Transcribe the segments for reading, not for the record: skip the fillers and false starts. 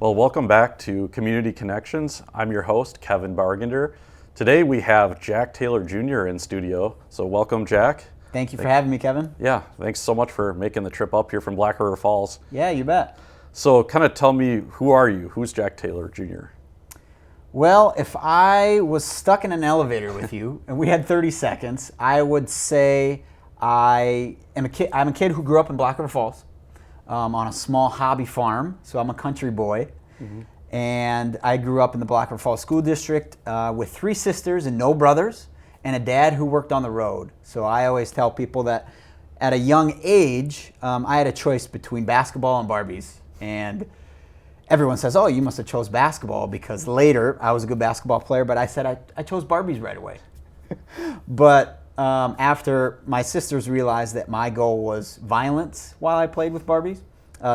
Well, welcome back to Community Connections. I'm your host, Kevin Bargender. Today we have Jack Taylor Jr. in studio. So welcome, Jack. Thank you for having me, Kevin. Yeah, thanks so much for making the trip up here from Black River Falls. Yeah, you bet. So kind of tell me, who are you? Who's Jack Taylor Jr.? Well, if I was stuck in an elevator with you and we had 30 seconds, I would say I'm a kid who grew up in Black River Falls on a small hobby farm. So I'm a country boy. And I grew up in the Black River Falls School District with 3 sisters and no brothers, and a dad who worked on the road. So I always tell people that at a young age, I had a choice between basketball and Barbies. And everyone says, oh, you must have chose basketball, because later I was a good basketball player, but I said I chose Barbies right away. But after my sisters realized that my goal was violence while I played with Barbies,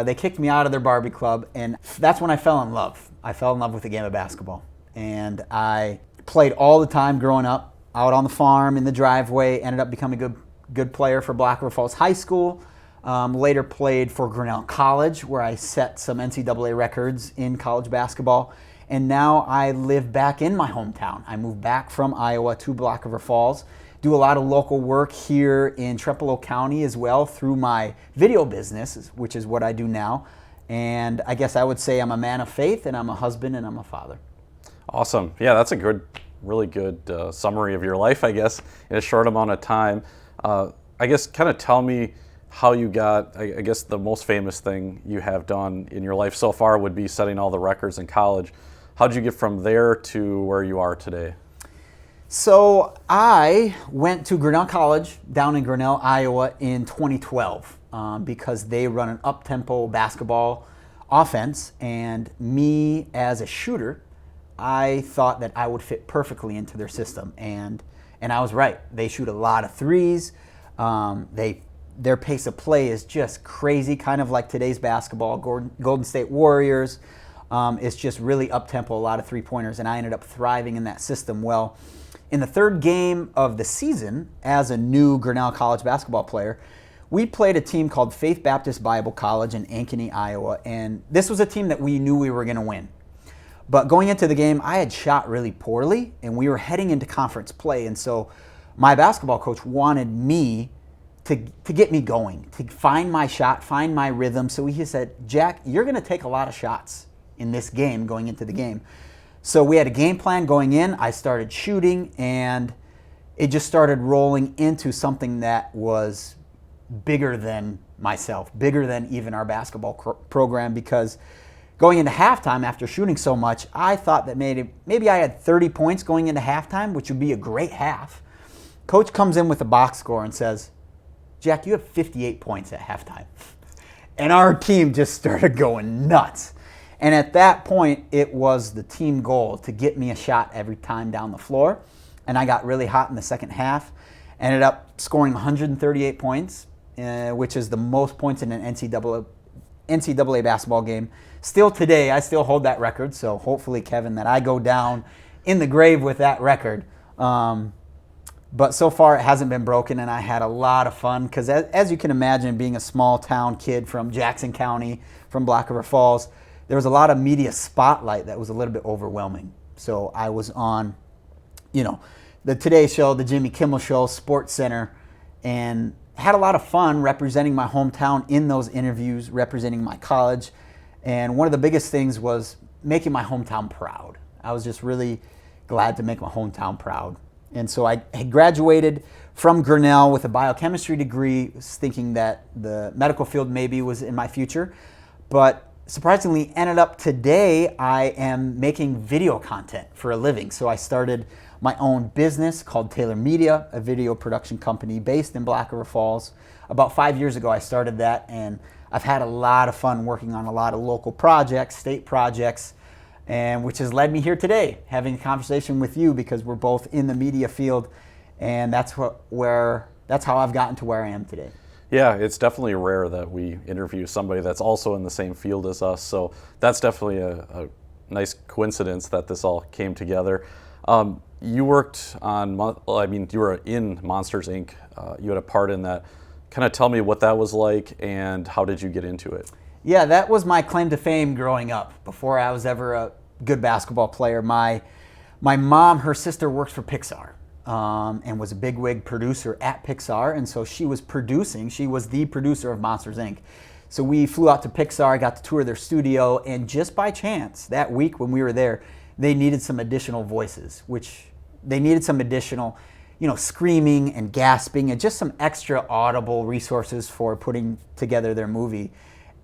they kicked me out of their Barbie club, and that's when I fell in love. I fell in love with the game of basketball. And I played all the time growing up, out on the farm, in the driveway, ended up becoming a good player for Black River Falls High School. Later played for Grinnell College, where I set some NCAA records in college basketball. And now I live back in my hometown. I moved back from Iowa to Black River Falls, do a lot of local work here in Trempealeau County as well through my video business, which is what I do now. And I guess I would say I'm a man of faith, and I'm a husband, and I'm a father. Awesome. Yeah, that's a really good summary of your life, I guess, in a short amount of time. I guess kind of tell me how you got, I guess the most famous thing you have done in your life so far would be setting all the records in college. How'd you get from there to where you are today? So I went to Grinnell College down in Grinnell, Iowa in 2012 because they run an up-tempo basketball offense, and me as a shooter, I thought that I would fit perfectly into their system, and I was right. They shoot a lot of threes. Their pace of play is just crazy, kind of like today's basketball. Golden State Warriors. It's just really up-tempo, a lot of three-pointers, and I ended up thriving in that system. Well, in the third game of the season, as a new Grinnell College basketball player, we played a team called Faith Baptist Bible College in Ankeny, Iowa, and this was a team that we knew we were going to win. But going into the game, I had shot really poorly, and we were heading into conference play, and so my basketball coach wanted me to get me going, to find my shot, find my rhythm. So he said, Jack, you're going to take a lot of shots in this game going into the game. So we had a game plan going in. I started shooting, and it just started rolling into something that was bigger than myself, bigger than even our basketball program, because going into halftime after shooting so much, I thought that maybe I had 30 points going into halftime, which would be a great half. Coach comes in with a box score and says, Jack, you have 58 points at halftime. And our team just started going nuts. And at that point, it was the team goal to get me a shot every time down the floor. And I got really hot in the second half. Ended up scoring 138 points, which is the most points in an NCAA basketball game. Still today, I still hold that record. So hopefully, Kevin, that I go down in the grave with that record. But so far, it hasn't been broken, and I had a lot of fun because, as you can imagine, being a small-town kid from Jackson County, from Black River Falls, there was a lot of media spotlight that was a little bit overwhelming. So I was on, the Today Show, the Jimmy Kimmel Show, Sports Center, and had a lot of fun representing my hometown in those interviews, representing my college. And one of the biggest things was making my hometown proud. I was just really glad to make my hometown proud. And so I had graduated from Grinnell with a biochemistry degree, thinking that the medical field maybe was in my future. But surprisingly, ended up today, I am making video content for a living. So I started my own business called Taylor Media, a video production company based in Black River Falls. About 5 years ago, I started that, and I've had a lot of fun working on a lot of local projects, state projects, and which has led me here today, having a conversation with you, because we're both in the media field, and that's how I've gotten to where I am today. Yeah, it's definitely rare that we interview somebody that's also in the same field as us, so that's definitely a nice coincidence that this all came together. You worked on, you were in Monsters, Inc. You had a part in that kind of tell me what that was like and how did you get into it? Yeah, that was my claim to fame growing up. Before I was ever a good basketball player, my mom, her sister works for Pixar and was a bigwig producer at Pixar. And so she was the producer of Monsters, Inc. So we flew out to Pixar, got to tour their studio, and just by chance, that week when we were there, they needed some additional voices, screaming and gasping and just some extra audible resources for putting together their movie.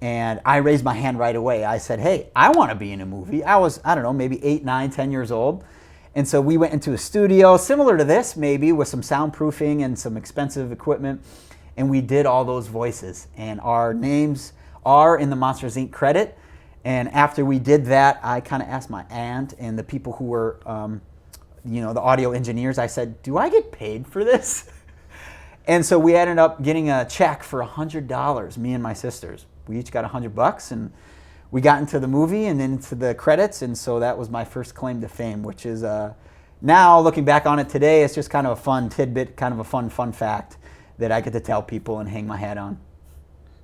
And I raised my hand right away. I said, hey, I want to be in a movie. I was, maybe 8, 9, 10 years old. And so we went into a studio similar to this, maybe with some soundproofing and some expensive equipment. And we did all those voices. And our names are in the Monsters, Inc. credit. And after we did that, I kind of asked my aunt and the people who were, the audio engineers, I said, do I get paid for this? And so we ended up getting a check for $100, me and my sisters. We each got $100, and we got into the movie and into the credits, and so that was my first claim to fame, which is now looking back on it today, it's just kind of a fun tidbit, kind of a fun fact that I get to tell people and hang my hat on.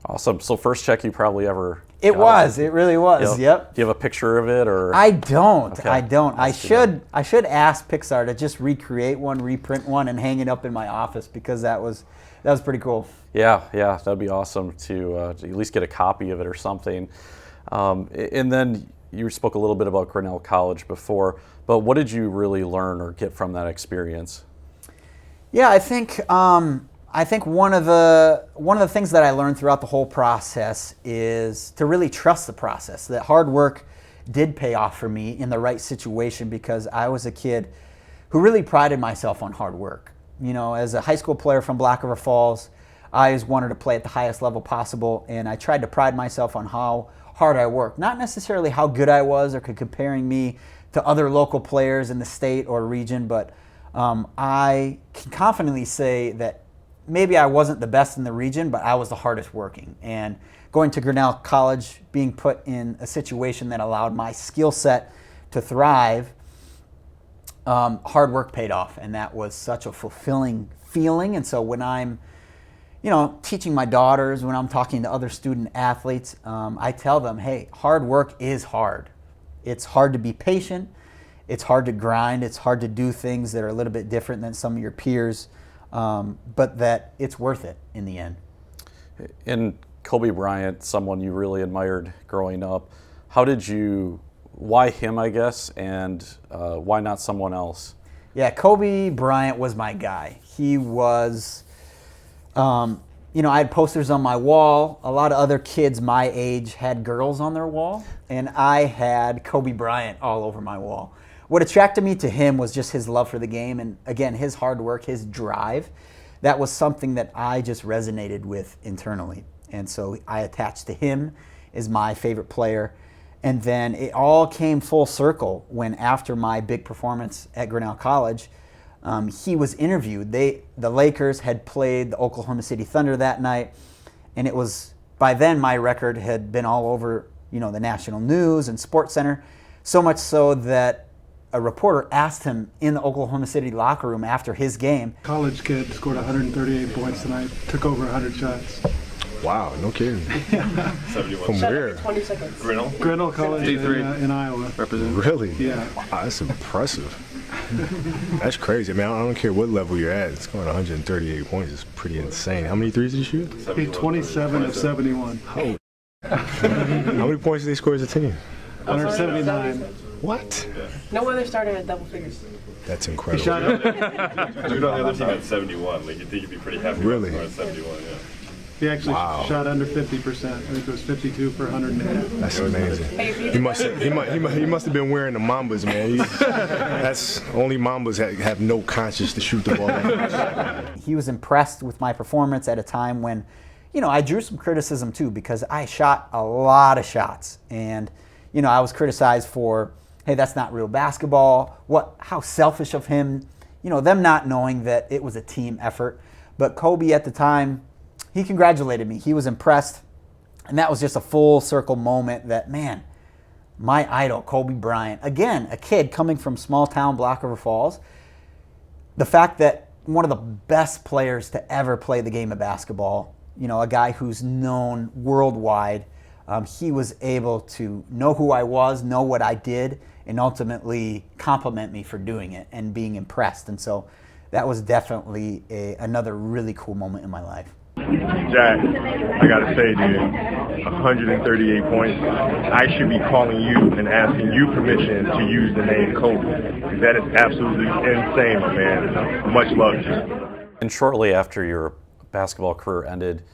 Awesome. So first check you probably ever It really was. Yep. Do you have a picture of it, or? I don't. Okay. I don't. I should ask Pixar to just recreate one, reprint one, and hang it up in my office because that was pretty cool. Yeah, that'd be awesome to at least get a copy of it or something. And then you spoke a little bit about Grinnell College before, but what did you really learn or get from that experience? Yeah, I think one of the things that I learned throughout the whole process is to really trust the process. That hard work did pay off for me in the right situation because I was a kid who really prided myself on hard work. As a high school player from Black River Falls, I always wanted to play at the highest level possible, and I tried to pride myself on how hard I worked. Not necessarily how good I was or comparing me to other local players in the state or region, but I can confidently say that maybe I wasn't the best in the region, but I was the hardest working. And going to Grinnell College, being put in a situation that allowed my skill set to thrive, hard work paid off, and that was such a fulfilling feeling. And so when I'm teaching my daughters, when I'm talking to other student athletes, I tell them, hey, hard work is hard. It's hard to be patient. It's hard to grind. It's hard to do things that are a little bit different than some of your peers, but that it's worth it in the end. And Kobe Bryant, someone you really admired growing up, why him, I guess, and why not someone else? Yeah, Kobe Bryant was my guy. He was... I had posters on my wall. A lot of other kids my age had girls on their wall, and I had Kobe Bryant all over my wall. What attracted me to him was just his love for the game, and again, his hard work, his drive. That was something that I just resonated with internally, and so I attached to him as my favorite player. And then it all came full circle when, after my big performance at Grinnell College, he was interviewed. The Lakers had played the Oklahoma City Thunder that night, and it was, by then my record had been all over, the national news and Sports Center, so much so that a reporter asked him in the Oklahoma City locker room after his game. College kid scored 138 points tonight, took over 100 shots. Wow, no kidding. 71. From where? 20 seconds. Grinnell College in Iowa. Really? Yeah. Wow, that's impressive. That's crazy. I mean, I don't care what level you're at. Scoring 138 points is pretty insane. How many threes did you shoot? He 27 of 71. Oh. How many points did they score as a team? 179. What? No other starter had double figures. That's He incredible. shot up. Dude on the other team had 71. Like, you'd think you'd be pretty happy Really? with 71, yeah. He actually Wow. shot under 50%. I think it was 52 for 108. That's amazing. He must have been wearing the Mambas, man. That's only Mambas have no conscience to shoot the ball. He was impressed with my performance at a time when, I drew some criticism too because I shot a lot of shots. And, I was criticized for, hey, that's not real basketball. How selfish of him, them not knowing that it was a team effort. But Kobe at the time, he congratulated me. He was impressed. And that was just a full circle moment that, man, my idol, Kobe Bryant, again, a kid coming from small town Black River Falls, the fact that one of the best players to ever play the game of basketball. You know, a guy who's known worldwide. He was able to know who I was, know what I did, and ultimately compliment me for doing it and being impressed. And so that was definitely another really cool moment in my life. Jack, I gotta say, dude, 138 points. I should be calling you and asking you permission to use the name Kobe. That is absolutely insane, my man. Much love to you. And shortly after your basketball career ended,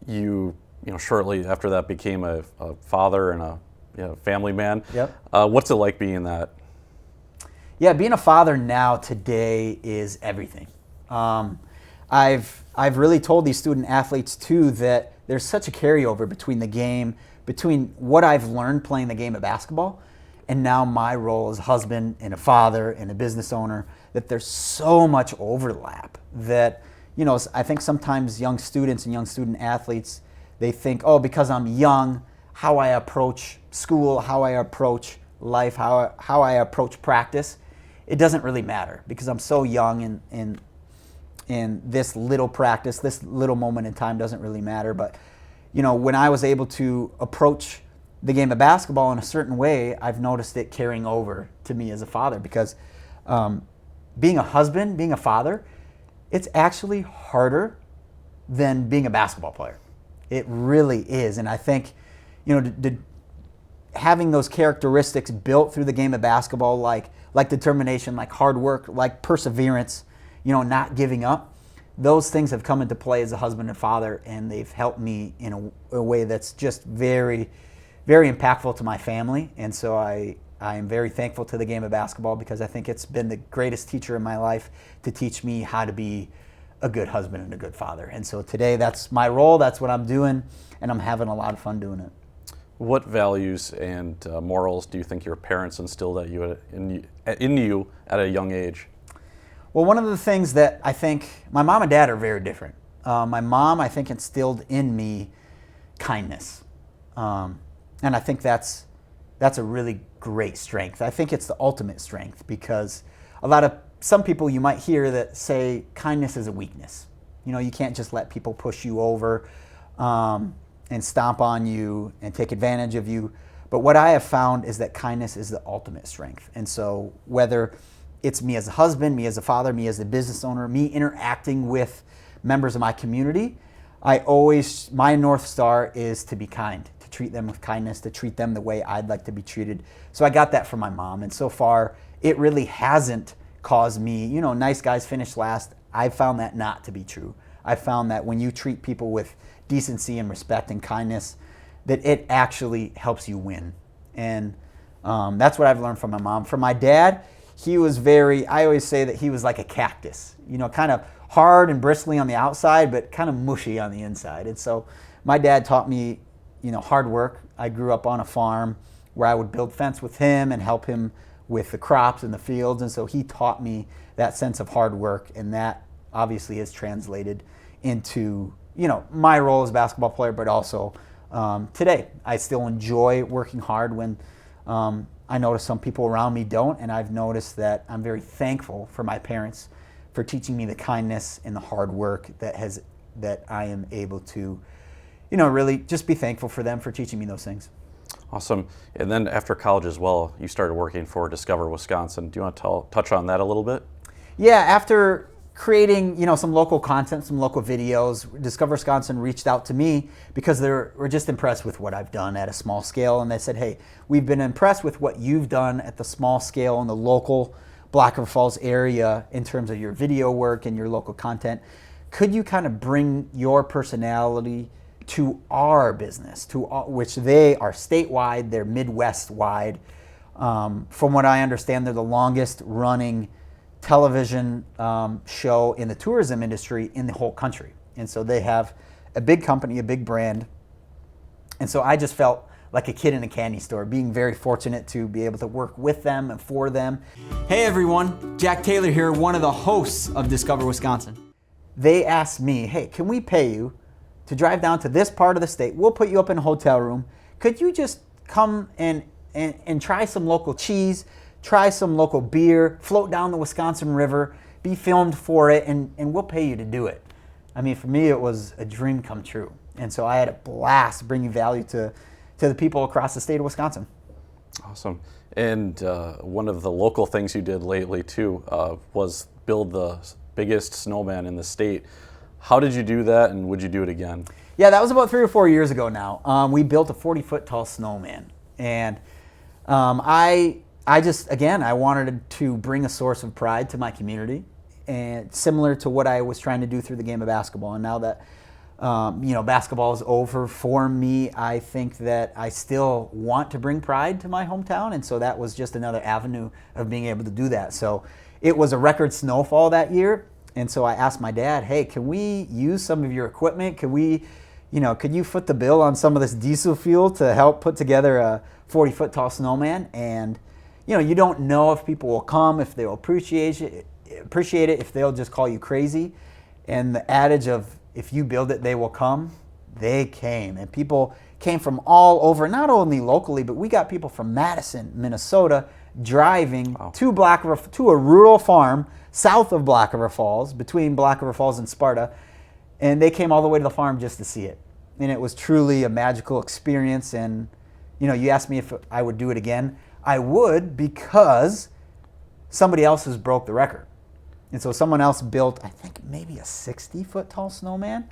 you shortly after that became a father and a family man. Yep. What's it like being that? Yeah, being a father now today is everything. I've really told these student athletes too that there's such a carryover between the game, between what I've learned playing the game of basketball and now my role as a husband and a father and a business owner, that there's so much overlap that, I think sometimes young students and young student athletes, they think, oh, because I'm young, how I approach school, how I approach life, how I approach practice, it doesn't really matter because I'm so young and this little practice, this little moment in time doesn't really matter. But, when I was able to approach the game of basketball in a certain way, I've noticed it carrying over to me as a father because being a husband, being a father, it's actually harder than being a basketball player. It really is. And I think, having those characteristics built through the game of basketball, like determination, like hard work, like perseverance, not giving up, those things have come into play as a husband and father, and they've helped me in a way that's just very, very impactful to my family. And so I am very thankful to the game of basketball because I think it's been the greatest teacher in my life to teach me how to be a good husband and a good father. And so today that's my role, that's what I'm doing, and I'm having a lot of fun doing it. What values and morals do you think your parents instilled in you at a young age? Well, one of the things that I think my mom and dad are very different. My mom, I think, instilled in me kindness, and I think that's a really great strength. I think it's the ultimate strength because some people you might hear that say kindness is a weakness. You can't just let people push you over and stomp on you and take advantage of you. But what I have found is that kindness is the ultimate strength. And so whether it's me as a husband, me as a father, me as a business owner, me interacting with members of my community, my North Star is to be kind, to treat them with kindness, to treat them the way I'd like to be treated. So I got that from my mom. And so far, it really hasn't caused me, nice guys finish last. I've found that not to be true. I found that when you treat people with decency and respect and kindness, that it actually helps you win. And that's what I've learned from my mom. From my dad, he was I always say that he was like a cactus, kind of hard and bristly on the outside, but kind of mushy on the inside. And so my dad taught me, hard work. I grew up on a farm where I would build fence with him and help him with the crops in the fields. And so he taught me that sense of hard work, and that obviously has translated into, my role as a basketball player, but also today. I still enjoy working hard when I notice some people around me don't, and I've noticed that I'm very thankful for my parents for teaching me the kindness and the hard work that I am able to, really just be thankful for them for teaching me those things. Awesome. And then after college as well, you started working for Discover Wisconsin. Do you want to touch on that a little bit? Yeah, after creating, some local content, some local videos, Discover Wisconsin reached out to me because they were just impressed with what I've done at a small scale. And they said, hey, we've been impressed with what you've done at the small scale in the local Black River Falls area in terms of your video work and your local content. Could you kind of bring your personality to our business, which they are statewide, they're Midwest-wide. From what I understand, they're the longest running television show in the tourism industry in the whole country. And so they have a big company, a big brand. And so I just felt like a kid in a candy store, being very fortunate to be able to work with them and for them. Hey everyone, Jack Taylor here, one of the hosts of Discover Wisconsin. They asked me, hey, can we pay you to drive down to this part of the state? We'll put you up in a hotel room. Could you just come and try some local cheese, try some local beer, float down the Wisconsin River, be filmed for it, and we'll pay you to do it. I mean, for me, it was a dream come true. And so I had a blast bringing value to the people across the state of Wisconsin. Awesome. And one of the local things you did lately too was build the biggest snowman in the state. How did you do that, and would you do it again? Yeah, that was about 3 or 4 years ago now. We built a 40-foot tall snowman. And I just, again, I wanted to bring a source of pride to my community, and similar to what I was trying to do through the game of basketball. And now that basketball is over for me, I think that I still want to bring pride to my hometown, and so that was just another avenue of being able to do that. So it was a record snowfall that year, and so I asked my dad, hey, can we use some of your equipment? Could you foot the bill on some of this diesel fuel to help put together a 40-foot tall snowman? And you don't know if people will come, if they'll appreciate it, if they'll just call you crazy. And the adage of, if you build it, they will come, they came. And people came from all over, not only locally, but we got people from Madison, Minnesota, driving to a rural farm south of Black River Falls, between Black River Falls and Sparta. And they came all the way to the farm just to see it. And it was truly a magical experience. And, you asked me if I would do it again. I would, because somebody else has broke the record. And so someone else built, I think, maybe a 60-foot tall snowman.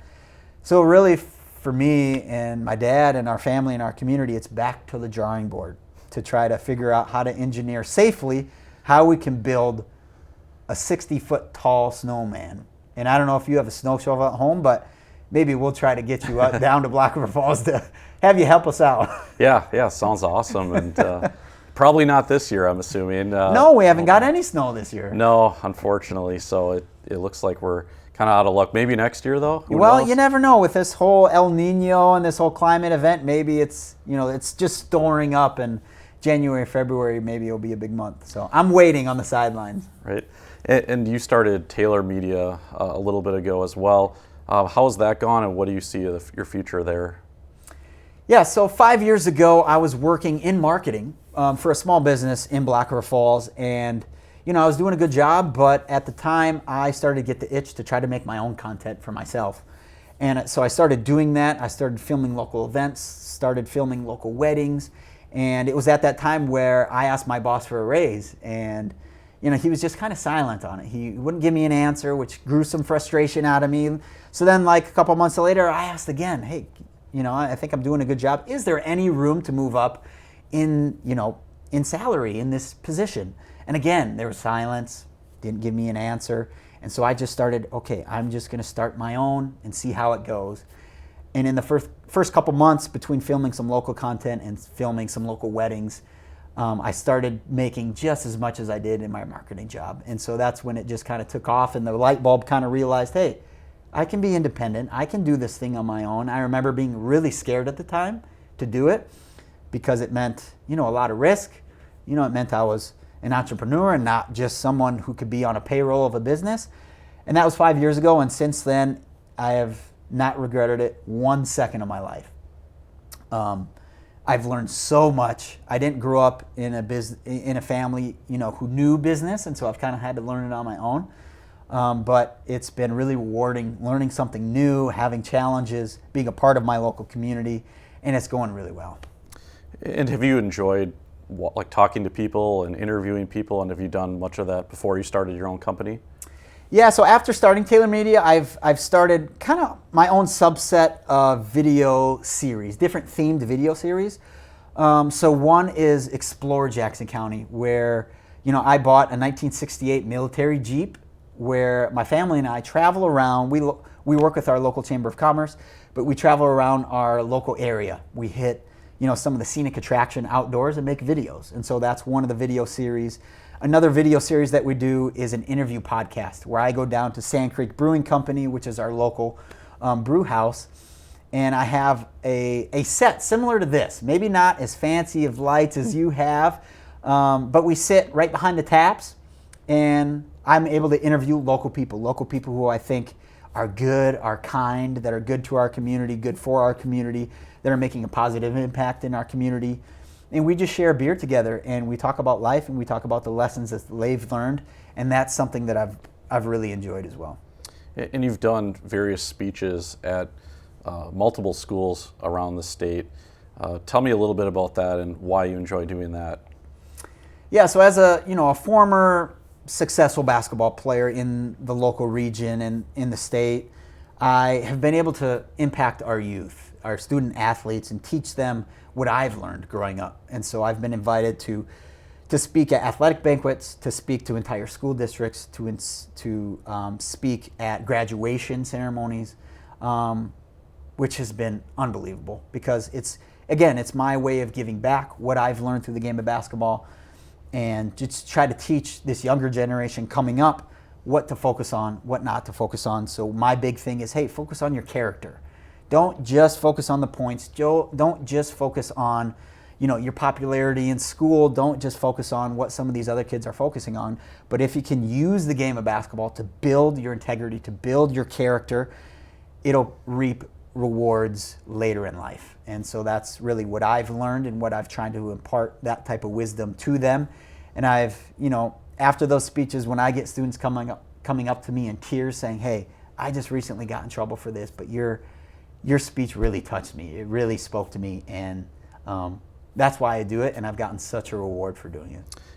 So really, for me and my dad and our family and our community, it's back to the drawing board to try to figure out how to engineer safely how we can build a 60-foot tall snowman. And I don't know if you have a snow shovel at home, but maybe we'll try to get you down to Black River Falls to have you help us out. Yeah, sounds awesome. And probably not this year, I'm assuming. No, we haven't got any snow this year. No, unfortunately. So it looks like we're kind of out of luck. Maybe next year, though? Who Well, knows? you never know with this whole El Nino and this whole climate event. Maybe it's just storing up, and January, February, maybe it'll be a big month. So I'm waiting on the sidelines. Right. And you started Taylor Media a little bit ago as well. How's that gone, and what do you see your future there? Yeah, so 5 years ago, I was working in marketing for a small business in Black River Falls, and I was doing a good job, but at the time, I started to get the itch to try to make my own content for myself. And so I started doing that. I started filming local events, started filming local weddings, and it was at that time where I asked my boss for a raise, and he was just kind of silent on it. He wouldn't give me an answer, which grew some frustration out of me. So then, like a couple months later, I asked again, hey, I think I'm doing a good job. Is there any room to move up in salary in this position? And again, there was silence, didn't give me an answer. And so I just started, okay, I'm just going to start my own and see how it goes. And in the first couple months between filming some local content and filming some local weddings, I started making just as much as I did in my marketing job. And so that's when it just kind of took off, and the light bulb kind of realized, hey, I can be independent. I can do this thing on my own. I remember being really scared at the time to do it because it meant, a lot of risk. It meant I was an entrepreneur and not just someone who could be on a payroll of a business. And that was 5 years ago, and since then, I have not regretted it 1 second of my life. I've learned so much. I didn't grow up in a family, who knew business, and so I've kind of had to learn it on my own. But it's been really rewarding, learning something new, having challenges, being a part of my local community, and it's going really well. And have you enjoyed talking to people and interviewing people, and have you done much of that before you started your own company? Yeah, so after starting Taylor Media, I've started kind of my own subset of video series, different themed video series. So one is Explore Jackson County, where I bought a 1968 military Jeep, where my family and I travel around. We work with our local Chamber of Commerce, but we travel around our local area. We hit some of the scenic attraction outdoors and make videos, and so that's one of the video series. Another video series that we do is an interview podcast where I go down to Sand Creek Brewing Company, which is our local brew house, and I have a set similar to this, maybe not as fancy of lights as you have, but we sit right behind the taps, and I'm able to interview local people who I think are good, are kind, that are good to our community, good for our community, that are making a positive impact in our community. And we just share a beer together, and we talk about life, and we talk about the lessons that they've learned, and that's something that I've I've really enjoyed as well. And you've done various speeches at multiple schools around the state. Tell me a little bit about that and why you enjoy doing that. Yeah, so as a former successful basketball player in the local region and in the state, I have been able to impact our youth, our student athletes, and teach them what I've learned growing up. And so I've been invited to speak at athletic banquets, to speak to entire school districts, to speak at graduation ceremonies, which has been unbelievable because it's my way of giving back what I've learned through the game of basketball and just try to teach this younger generation coming up what to focus on, what not to focus on. So my big thing is, hey, focus on your character. Don't just focus on the points. Don't just focus on your popularity in school. Don't just focus on what some of these other kids are focusing on. But if you can use the game of basketball to build your integrity, to build your character, it'll reap rewards later in life. And so that's really what I've learned and what I've tried to impart that type of wisdom to them. And I've, after those speeches, when I get students coming up to me in tears saying, hey, I just recently got in trouble for this, but your speech really touched me. It really spoke to me. And that's why I do it, and I've gotten such a reward for doing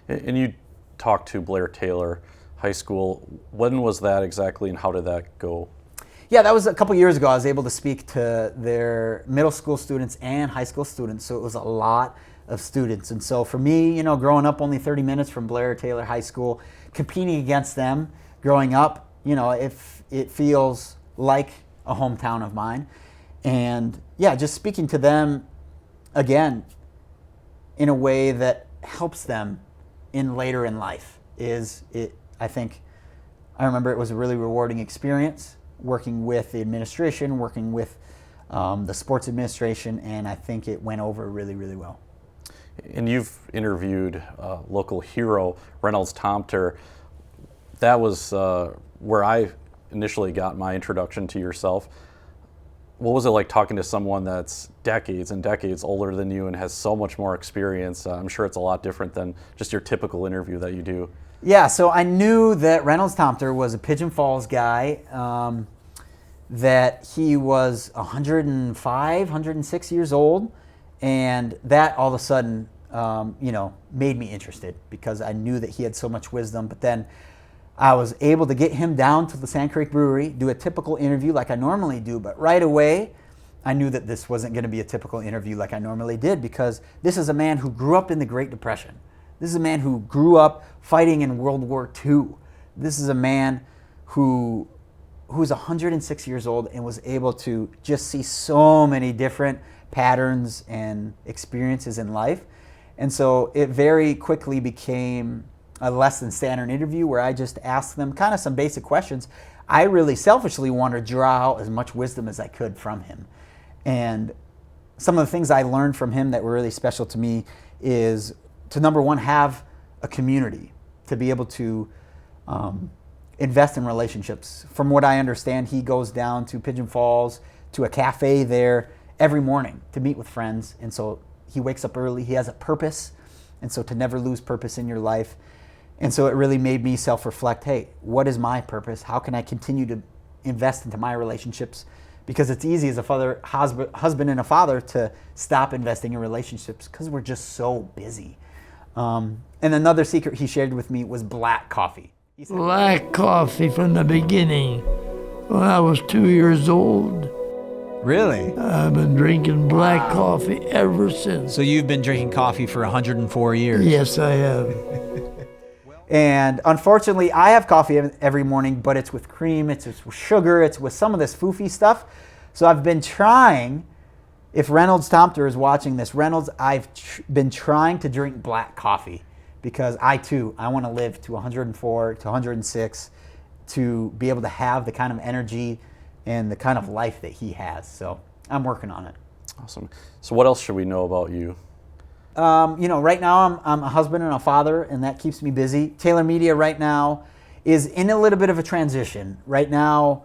it. And you talked to Blair Taylor High School. When was that exactly, and how did that go? Yeah, that was a couple years ago. I was able to speak to their middle school students and high school students, so it was a lot of students. And so for me, growing up only 30 minutes from Blair Taylor High School, competing against them growing up, it feels like a hometown of mine. And yeah, just speaking to them again in a way that helps them later in life I think I remember it was a really rewarding experience working with the administration, working with the sports administration, and I think it went over really, really well. And you've interviewed local hero Reynolds Tomter. That was where I initially got my introduction to yourself. What was it like talking to someone that's decades and decades older than you and has so much more experience? I'm sure it's a lot different than just your typical interview that you do. Yeah, so I knew that Reynolds Tomter was a Pigeon Falls guy, that he was 105, 106 years old, and that all of a sudden, made me interested because I knew that he had so much wisdom. But then I was able to get him down to the Sand Creek Brewery, do a typical interview like I normally do, but right away I knew that this wasn't going to be a typical interview like I normally did because this is a man who grew up in the Great Depression. This is a man who grew up fighting in World War II. This is a man who was 106 years old and was able to just see so many different patterns and experiences in life. And so it very quickly became a less than standard interview where I just asked them kind of some basic questions. I really selfishly wanted to draw out as much wisdom as I could from him. And some of the things I learned from him that were really special to me is to, number one, have a community, to be able to invest in relationships. From what I understand, he goes down to Pigeon Falls to a cafe there every morning to meet with friends. And so he wakes up early, he has a purpose. And so to never lose purpose in your life. And so it really made me self-reflect, hey, what is my purpose? How can I continue to invest into my relationships? Because it's easy as a husband and a father to stop investing in relationships because we're just so busy. And another secret he shared with me was black coffee. He said, black coffee from the beginning. When I was 2 years old, really? I've been drinking black coffee ever since. So you've been drinking coffee for 104 years? Yes, I have. And unfortunately, I have coffee every morning, but it's with cream, it's with sugar, it's with some of this foofy stuff. So I've been trying, if Reynolds Tomter is watching this, Reynolds, I've been trying to drink black coffee because I want to live to 104, to 106, to be able to have the kind of energy and the kind of life that he has. So I'm working on it. Awesome. So what else should we know about you? Right now I'm a husband and a father, and that keeps me busy. Taylor Media right now is in a little bit of a transition. Right now,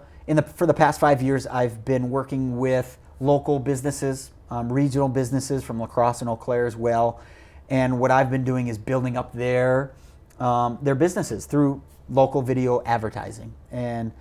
for the past 5 years, I've been working with local businesses, regional businesses from La Crosse and Eau Claire as well. And what I've been doing is building up their businesses through local video advertising. And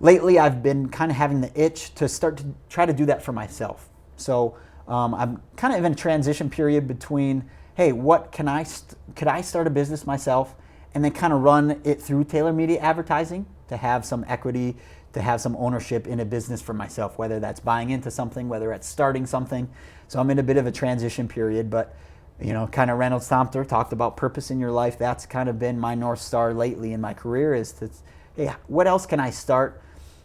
lately I've been kind of having the itch to start to try to do that for myself. So I'm kind of in a transition period between, hey, what could I start a business myself and then kind of run it through Taylor Media Advertising to have some equity, to have some ownership in a business for myself, whether that's buying into something, whether it's starting something. So I'm in a bit of a transition period, but kind of Reynolds Thompson talked about purpose in your life. That's kind of been my North Star lately in my career, is to, hey, what else can I start?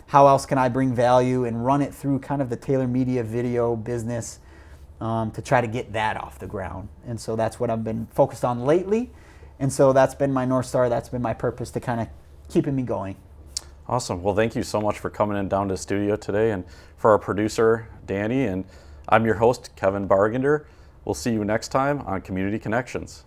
How else can I bring value and run it through kind of the Taylor Media video business to try to get that off the ground? And so that's what I've been focused on lately. And so that's been my North Star. That's been my purpose to kind of keeping me going. Awesome. Well, thank you so much for coming in down to the studio today, and for our producer, Danny, and I'm your host, Kevin Bargender. We'll see you next time on Community Connections.